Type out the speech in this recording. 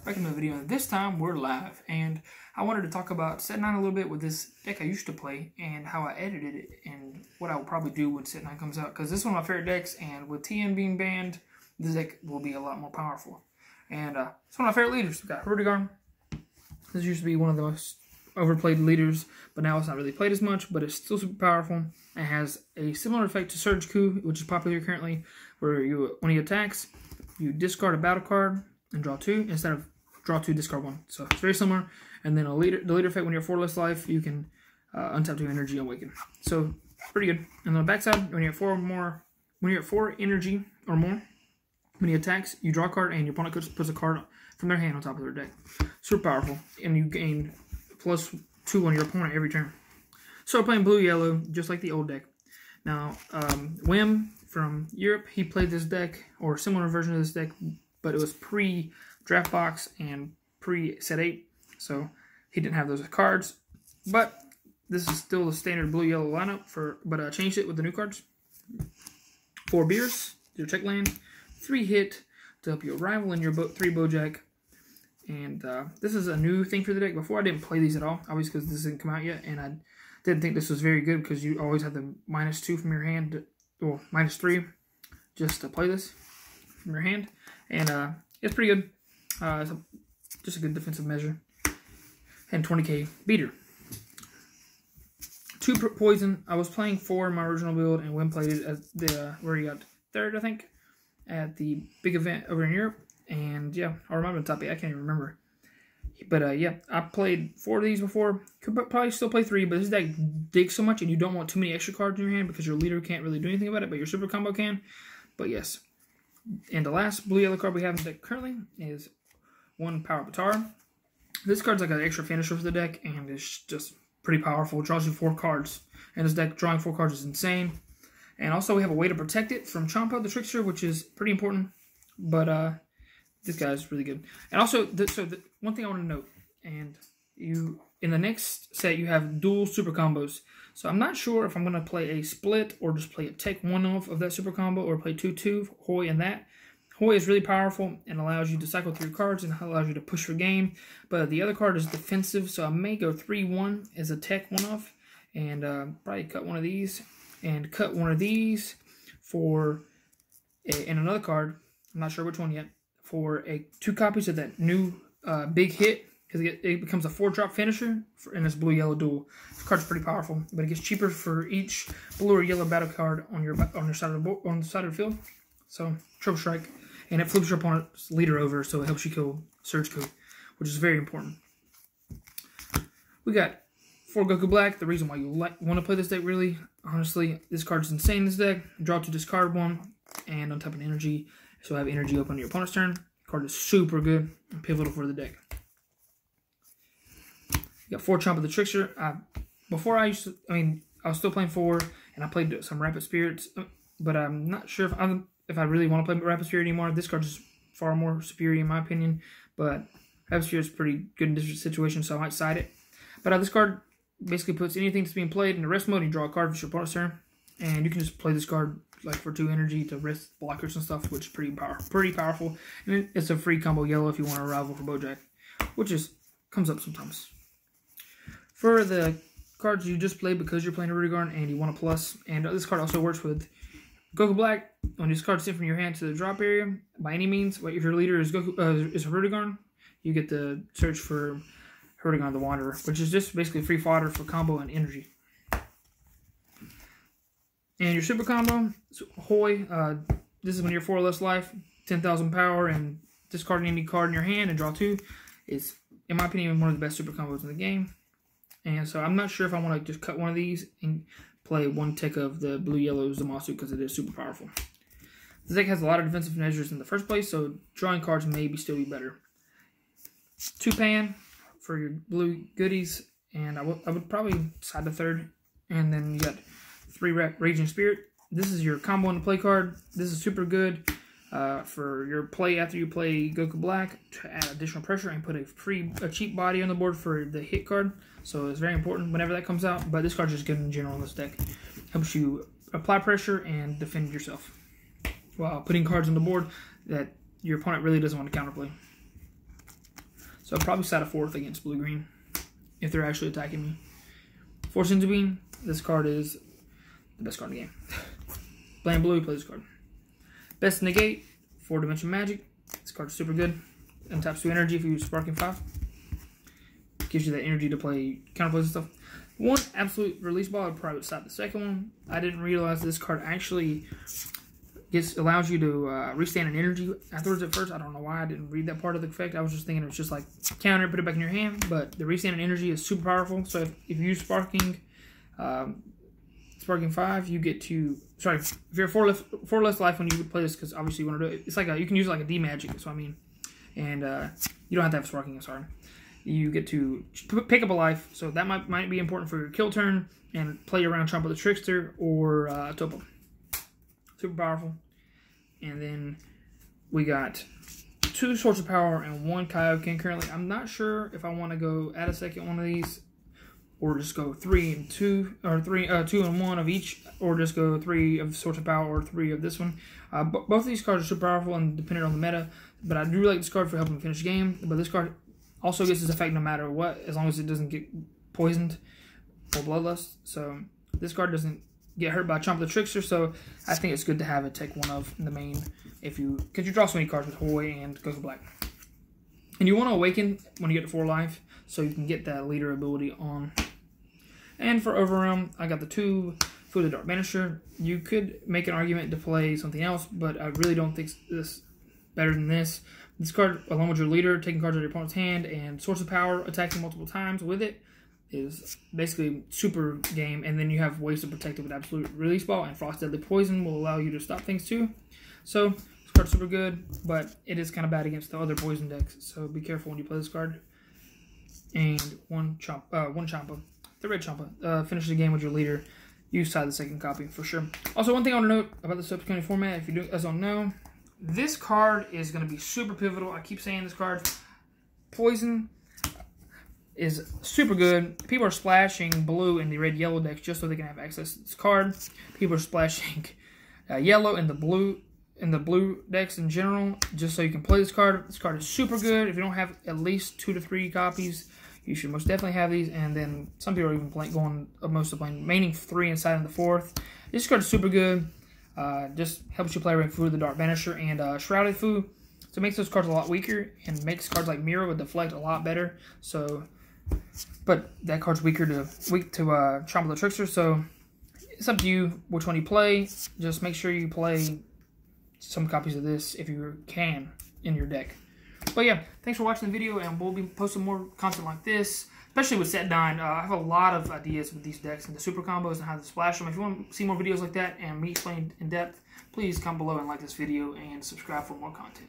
Back in the video, and this time we're live, and I wanted to talk about set 9 a little bit with this deck I used to play and how I edited it and what I will probably do when set 9 comes out, because this is one of my favorite decks, and with TN being banned, this deck will be a lot more powerful. And it's one of my favorite leaders. We've got Hirudegarn. This used to be one of the most overplayed leaders, but now it's not really played as much, but it's still super powerful. It has a similar effect to Surge Coup, which is popular currently, where when he attacks, you discard a battle card and draw 2 instead of draw 2, discard 1. So it's very similar. And then the leader effect, when you're 4 less life, you can untap 2 energy and awaken. So pretty good. And on the backside, when you're at 4 energy or more, when he attacks, you draw a card and your opponent puts a card from their hand on top of their deck. Super powerful. And you gain +2 on your opponent every turn. So we're playing blue-yellow, just like the old deck. Now, Wim from Europe, he played this deck, or a similar version of this deck, but it was pre-draft box and pre-set 8, so he didn't have those cards. But this is still the standard blue-yellow lineup, but I changed it with the new cards. 4 beers, your check land, 3 hit to help you rival in your 3 Bojack. And this is a new thing for the deck. Before I didn't play these at all, obviously because this didn't come out yet, and I didn't think this was very good because you always have the -2 from your hand, well, -3, just to play this from your hand. And it's pretty good. It's just a good defensive measure. And 20k beater. 2 poison. I was playing 4 in my original build, and Wim played it at where he got 3rd, I think, at the big event over in Europe. And yeah, I remember the top 8. I can't even remember. But yeah, I played 4 of these before. Could probably still play 3, but this deck digs so much, and you don't want too many extra cards in your hand because your leader can't really do anything about it, but your super combo can. But yes. And the last blue-yellow card we have in the deck currently is 1 Power Batar. This card's like an extra finisher for the deck, and it's just pretty powerful. It draws you 4 cards. And this deck, drawing 4 cards is insane. And also we have a way to protect it from Champa the Trickster, which is pretty important. But this guy's really good. And also, one thing I want to note, and in the next set you have dual super combos. So I'm not sure if I'm going to play a split or just play a take 1 off of that super combo, or play 2-2, Hoy and that. Hoy is really powerful and allows you to cycle through cards and allows you to push for game. But the other card is defensive, so I may go 3-1 as a tech 1 off, and probably cut one of these and cut one of these for and another card. I'm not sure which one yet. For 2 copies of that new big hit, because it becomes a 4-drop finisher in this blue-yellow duel. This card's pretty powerful, but it gets cheaper for each blue or yellow battle card on your side of the side of the field. So triple strike, and it flips your opponent's leader over, so it helps you kill Surge Coup, which is very important. We got 4 Goku Black. The reason why you want to play this deck, really, honestly, this card's insane in this deck. Draw to discard 1, and untap an energy. So I have energy open on your opponent's turn. Card is super good and pivotal for the deck. You got 4 Champa the Trickster. Before I was still playing 4, and I played some Rapid Spirits, but I'm not sure if I really want to play Rapid Spirit anymore. This card is far more superior in my opinion, but Rapid Spirit is pretty good in this situation, so I might side it. But this card basically puts anything that's being played in the rest mode. You draw a card for your opponent's turn, and you can just play this card like for 2 energy to rest blockers and stuff, which is pretty powerful. And it's a free combo yellow if you want to rival for Bojack, which comes up sometimes. For the cards you just played because you're playing Hirudegarn and you want a plus, and this card also works with Goku Black. When this card's sent from your hand to the drop area, by any means, if your leader is Hirudegarn, you get to search for Hirudegarn the Wanderer, which is just basically free fodder for combo and energy. And your super combo, Hoy, this is when you're 4 or less life, 10,000 power, and discarding any card in your hand and draw 2 is, in my opinion, one of the best super combos in the game. And so I'm not sure if I want to just cut one of these and play 1 tick of the blue-yellow Zamasu because it is super powerful. This deck has a lot of defensive measures in the first place, so drawing cards may still be better. 2 Pan for your blue goodies, and I would probably side the 3rd, and then you got 3 Raging Spirit. This is your combo on the play card. This is super good for your play after you play Goku Black to add additional pressure and put a cheap body on the board for the hit card. So it's very important whenever that comes out. But this card's just good in general in this deck. Helps you apply pressure and defend yourself while putting cards on the board that your opponent really doesn't want to counterplay. So I'll probably side a 4th against blue-green if they're actually attacking me. Force into being, this card is the best card in the game. Playing blue, play this card. Best negate, 4-dimension magic. This card's super good. And taps 2 energy if you use Sparking 5. Gives you that energy to play counterplays and stuff. One absolute release ball, I'd probably side the second one. I didn't realize this card actually allows you to restand an energy afterwards at first. I don't know why I didn't read that part of the effect. I was just thinking it was just like counter, put it back in your hand. But the restand an energy is super powerful. So if you use Sparking 5, you get to... Sorry, if you're 4 less life when you play this, because obviously you want to do it. It's like you can use it like a D magic, that's what I mean. And you don't have to have Sparking, I'm sorry. You get to pick up a life, so that might be important for your kill turn and play around Trump with the Trickster or Topo. Super powerful. And then we got 2 Swords of Power and 1 Kaioken currently. I'm not sure if I want to go add a second one of these or just go 3 and 2, or 2 and 1 of each, or just go 3 of Swords of Power or 3 of this one. Both of these cards are super powerful and dependent on the meta, but I do like this card for helping finish the game. But this card also gets this effect no matter what, as long as it doesn't get poisoned or bloodlust. So this card doesn't get hurt by Chomp the Trickster, so I think it's good to have it take 1 of in the main, because you draw so many cards with Hoy and Goku Black. And you want to Awaken when you get to 4 life, so you can get that leader ability on. And for Overrealm, I got the 2 Food of the Dark Banisher. You could make an argument to play something else, but I really don't think this better than this. This card, along with your leader, taking cards out of your opponent's hand, and Source of Power, attacking multiple times with it, is basically super game. And then you have ways to protect it with Absolute Release Ball, and Frost Deadly Poison will allow you to stop things too. So this card's super good, but it is kind of bad against the other poison decks. So be careful when you play this card. And one Champa. The red Champa. Finish the game with your leader. Use side the second copy for sure. Also, one thing I want to note about the subsequent format, if you guys don't know, this card is going to be super pivotal. I keep saying this card. Poison is super good. People are splashing blue in the red-yellow decks just so they can have access to this card. People are splashing yellow in the blue decks in general just so you can play this card. This card is super good. If you don't have at least 2 to 3 copies, you should most definitely have these. And then some people are even playing maining 3 inside in the 4th. This card is super good. Just helps you play around Food of the Dark Banisher and Shrouded Fu. So it makes those cards a lot weaker and makes cards like Mirror with Deflect a lot better. So, but that card's weak to Chomp the Trickster. So it's up to you which one you play. Just make sure you play some copies of this if you can in your deck. But yeah, thanks for watching the video, and we'll be posting more content like this, especially with set 9. I have a lot of ideas with these decks and the super combos and how to splash them. If you want to see more videos like that and me explain in depth, please comment below and like this video and subscribe for more content.